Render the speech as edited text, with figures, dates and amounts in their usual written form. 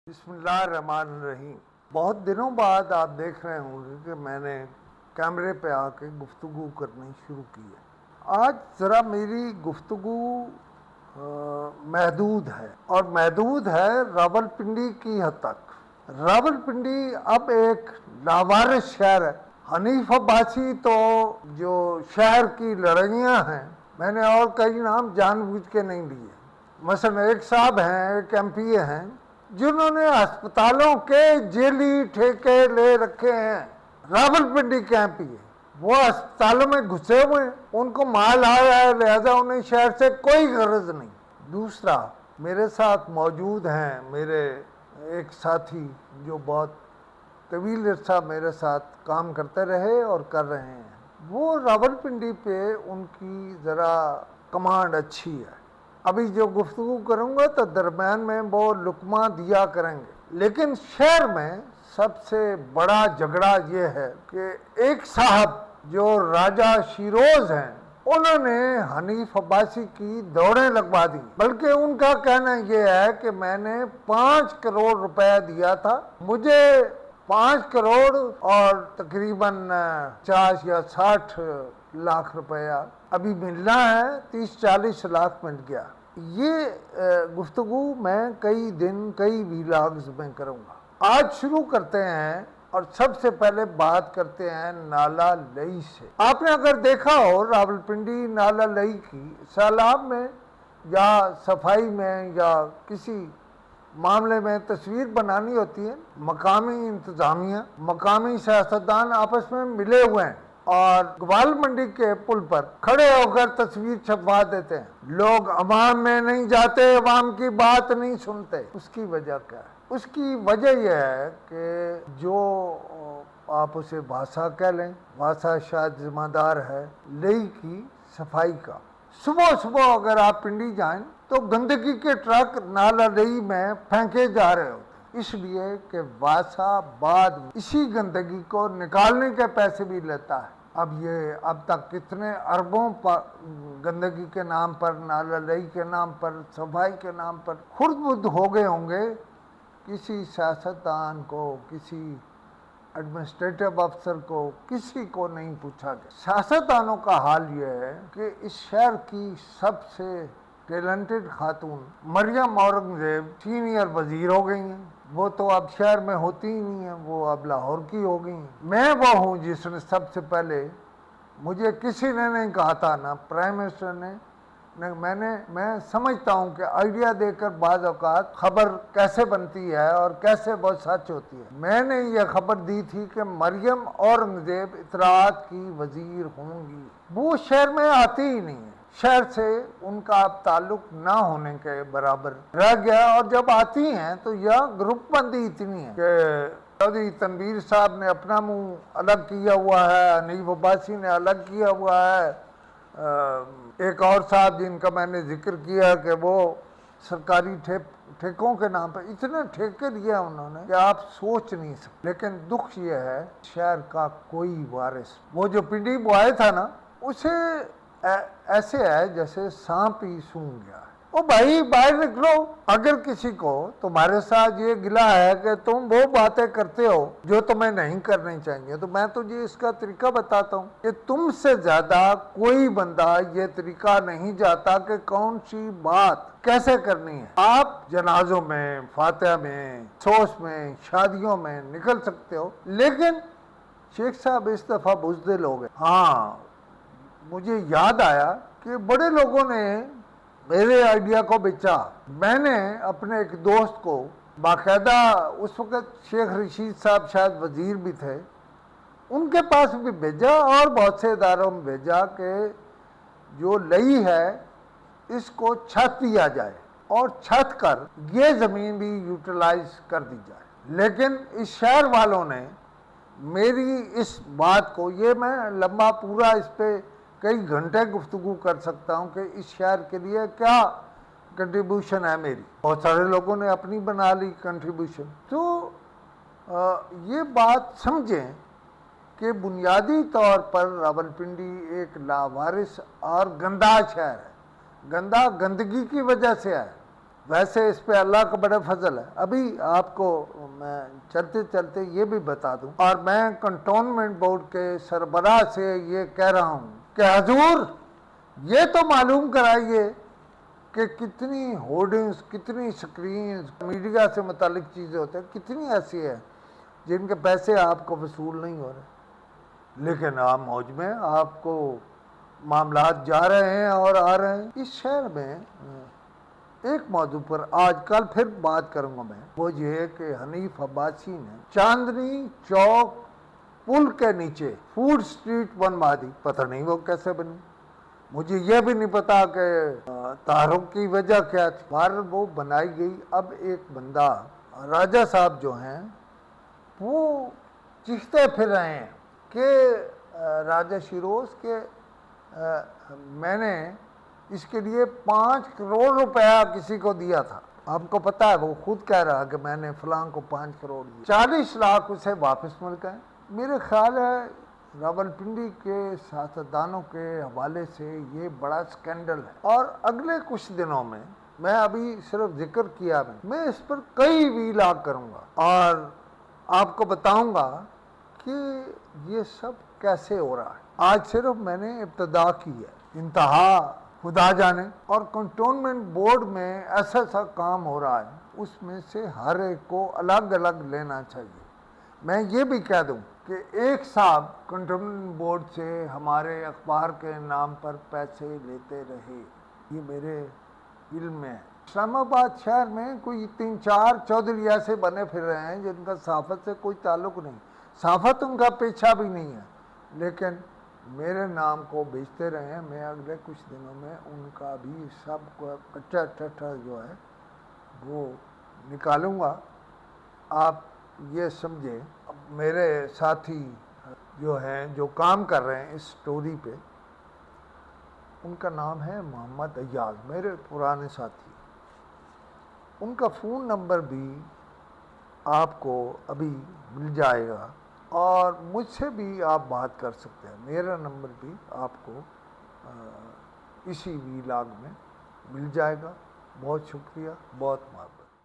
बिस्मिल्लाहिर्रहमानिर्रहीम। बहुत दिनों बाद आप देख रहे होंगे कि मैंने कैमरे पे आके गुफ्तगू करनी शुरू की है। आज ज़रा मेरी गुफ्तगू महदूद है, और महदूद है रावलपिंडी की हद तक। रावलपिंडी अब एक लावारिस शहर है। हनीफ अब्बासी तो जो शहर की लड़ाइयाँ हैं, मैंने और कई नाम जानबूझ के नहीं लिए। मसलन एक साहब हैं, एक एमपीए हैं, जिन्होंने अस्पतालों के जेली ठेके ले रखे हैं। रावलपिंडी के एमपीए वो अस्पतालों में घुसे हुए हैं, उनको माल आया है, लिहाजा उन्हें शहर से कोई गरज नहीं। दूसरा, मेरे साथ मौजूद हैं मेरे एक साथी जो बहुत तवील अरसा मेरे साथ काम करते रहे और कर रहे हैं। वो रावलपिंडी पे उनकी ज़रा कमांड अच्छी है। अभी जो गुफ्तगू करूँगा तो दरम्यान में वो लुकमा दिया करेंगे। लेकिन शहर में सबसे बड़ा झगड़ा ये है कि एक साहब जो राजा शिरोज हैं, उन्होंने हनीफ अब्बासी की दौड़ें लगवा दी। बल्कि उनका कहना यह है कि मैंने 5 करोड़ रुपया दिया था, मुझे 5 करोड़ और तकरीबन 50 या 60 लाख रुपया अभी मिलना है, 30-40 लाख मिल गया। ये गुफ्तगू मैं कई दिन कई व्लॉग्स में करूँगा। आज शुरू करते हैं और सबसे पहले बात करते हैं नाला लई से। आपने अगर देखा हो रावलपिंडी नाला लई की सैलाब में या सफाई में या किसी मामले में तस्वीर बनानी होती है, मकामी इंतजामिया मकामी सियासतदान आपस में मिले हुए हैं और ग्वाल मंडी के पुल पर खड़े होकर तस्वीर छपवा देते हैं। लोग अवाम में नहीं जाते, अवाम की बात नहीं सुनते। उसकी वजह क्या है? उसकी वजह यह है कि जो आप उसे भाषा कह लें, भाषा शायद जिम्मेदार है लई की सफाई का। सुबह सुबह अगर आप पिंडी जाएं तो गंदगी के ट्रक नाला लई में फेंके जा रहे होते, इसलिए कि वासा बाद इसी गंदगी को निकालने के पैसे भी लेता है। अब तक कितने अरबों पर गंदगी के नाम पर, नाला लई के नाम पर, सफाई के नाम पर खुर्द-बुर्द हो गए होंगे। किसी सियासतदान को, किसी एडमिनिस्ट्रेटिव अफसर को, किसी को नहीं पूछा गया। सियासतदानों का हाल ये है कि इस शहर की सबसे टैलेंटेड खातून मरियम औरंगजेब सीनियर वजीर हो गई हैं। वो तो अब शहर में होती ही नहीं है, वो अब लाहौर की हो गई हैं। मैं वो हूँ जिसने सबसे पहले, मुझे किसी ने नहीं कहा था, ना प्राइम मिनिस्टर ने, मैं समझता हूँ कि आइडिया देकर बाज़ औक़ात खबर कैसे बनती है और कैसे वो सच होती है। मैंने ये खबर दी थी कि मरियम औरंगजेब इतरात की वजीर होंगी। वो शहर में आती ही नहीं है, शहर से उनका अब ताल्लुक ना होने के बराबर रह गया। और जब आती हैं तो यह ग्रुप बंदी इतनी है कि चौधरी तनवीर साहब ने अपना मुंह अलग किया हुआ है, हनीफ अब्बासी ने अलग किया हुआ है, एक और साहब जिनका मैंने जिक्र किया कि वो सरकारी ठेकों के नाम पर इतने ठेके लिए उन्होंने कि आप सोच नहीं सकते। लेकिन दुख ये है, शहर का कोई वारिस, वो जो पिंडी बॉय था ना, उसे ऐसे है जैसे सांप ही सूंघ गया है। ओ भाई बाहर निकलो। अगर किसी को तुम्हारे साथ ये गिला है कि तुम वो बातें करते हो जो तुम्हें नहीं करनी चाहिए, तो मैं तुझे इसका तरीका बताता हूँ कि तुमसे ज्यादा कोई बंदा ये तरीका नहीं जाता कि कौन सी बात कैसे करनी है। आप जनाजों में, फातिहा में, सोच में, शादियों में निकल सकते हो, लेकिन शेख साहब इस दफा बुज़दिल हो गए। हाँ, मुझे याद आया कि बड़े लोगों ने मेरे आइडिया को बेचा। मैंने अपने एक दोस्त को बाकायदा, उस वक़्त शेख रशीद साहब शायद वजीर भी थे, उनके पास भी भेजा और बहुत से इदारों में भेजा कि जो लई है इसको छत दिया जाए और छत कर ये ज़मीन भी यूटिलाइज कर दी जाए। लेकिन इस शहर वालों ने मेरी इस बात को, ये मैं लंबा पूरा इस पर कई घंटे गुफ्तगू कर सकता हूँ कि इस शहर के लिए क्या कंट्रीब्यूशन है मेरी। बहुत सारे लोगों ने अपनी बना ली कंट्रीब्यूशन। तो ये बात समझें कि बुनियादी तौर पर रावलपिंडी एक लावारिस और गंदा शहर है। गंदा गंदगी की वजह से है, ویسے اس پہ اللہ کا بڑا فضل ہے. ابھی آپ کو میں چلتے چلتے یہ بھی بتا دوں، اور میں کنٹونمنٹ بورڈ کے سربراہ سے یہ کہہ رہا ہوں کہ حضور یہ تو معلوم کرائیے کہ کتنی ہورڈنگز، کتنی سکرینز میڈیا سے متعلق چیزیں ہوتے ہیں، کتنی ایسی ہیں جن کے پیسے آپ کو وصول نہیں ہو رہے، لیکن آپ موج میں، آپ کو معاملات جا رہے ہیں اور آ رہے ہیں. اس شہر میں ایک موضوع پر آج کل پھر بات کروں گا میں، وہ یہ ہے کہ حنیف عباسی نے چاندنی چوک پل کے نیچے فوڈ سٹریٹ بنوا دی. پتہ نہیں وہ کیسے بنی، مجھے یہ بھی نہیں پتا کہ تحرک کی وجہ کیا تھی. بہرحال وہ بنائی گئی. اب ایک بندہ راجہ صاحب جو ہیں وہ چیختے پھر رہے ہیں کہ راجہ شیروز کے میں نے اس کے لیے 5 کروڑ روپیہ کسی کو دیا تھا. آپ کو پتا ہے وہ خود کہہ رہا کہ میں نے فلاں کو 5 کروڑ دیا. 40 لاکھ اسے واپس مل گئے. میرے خیال ہے راولپنڈی کے سیاستدانوں کے حوالے سے یہ بڑا سکینڈل ہے. اور اگلے کچھ دنوں میں ابھی صرف ذکر کیا میں اس پر کئی ویلاگ کروں گا اور آپ کو بتاؤں گا کہ یہ سب کیسے ہو رہا ہے. آج صرف میں نے ابتدا کی ہے، انتہا خدا جانے. اور کنٹونمنٹ بورڈ میں ایسا کام ہو رہا ہے، اس میں سے ہر ایک کو الگ الگ لینا چاہیے. میں یہ بھی کہہ دوں کہ ایک صاحب کنٹونمنٹ بورڈ سے ہمارے اخبار کے نام پر پیسے لیتے رہے، یہ میرے علم میں ہے. اسلام آباد شہر میں کوئی 3-4 چودھری ایسے بنے پھر رہے ہیں جن کا صحافت سے کوئی تعلق نہیں، صحافت ان کا پیشہ بھی نہیں ہے، لیکن میرے نام کو بیچتے رہے ہیں. میں اگلے کچھ دنوں میں ان کا بھی سب کو کچا ٹھٹا جو ہے وہ نکالوں گا. آپ یہ سمجھیں، میرے ساتھی جو ہیں جو کام کر رہے ہیں اس سٹوری پہ، ان کا نام ہے محمد ایاز، میرے پرانے ساتھی. ان کا فون نمبر بھی آپ کو ابھی مل جائے گا اور مجھ سے بھی آپ بات کر سکتے ہیں. میرا نمبر بھی آپ کو اسی ویلاگ میں مل جائے گا. بہت شکریہ، بہت محبت.